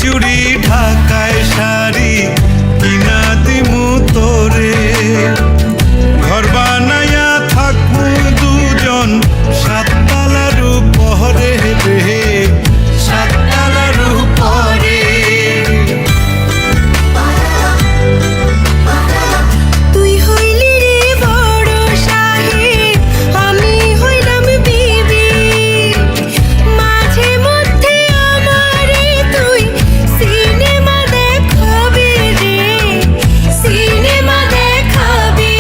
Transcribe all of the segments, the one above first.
চুড়ি ঢাকায় শাড়ি কিনা দিমু তোরে ঘর বানাইয়া থাকবো দুজন সাততলার উপরে রে সাততলার উপরে তুই হইলি রে বড় সাহেব আমি হইলাম বিবি মাঝে মধ্যে আমারে তুই সিনেমা দেখাবি রে সিনেমা দেখাবি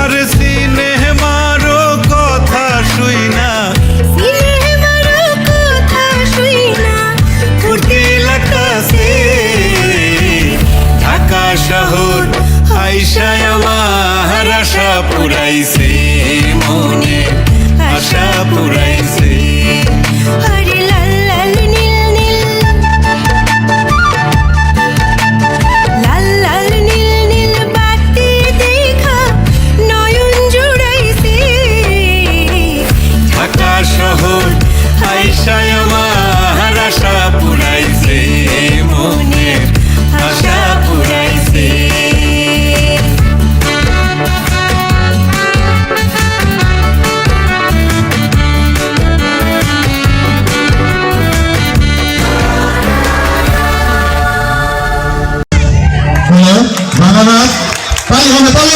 আরে সিনেমারও কথা শুই না সিনেমারও কথা শুই না ফুর্তি লাগতাছে ঢাকা শহর আইসায় আমার আশা পুরাইছে মনে আশা পুরাইছে আরে লাল লাল নীল নীল লাল লাল নীল নীল বাতি দেখা নয়ন জুড়াইছে ঢাকা শহর আইসায় আমার আশা পুরাইছে মনে আশা পুরাইছে বাংলা তাই হবে তাই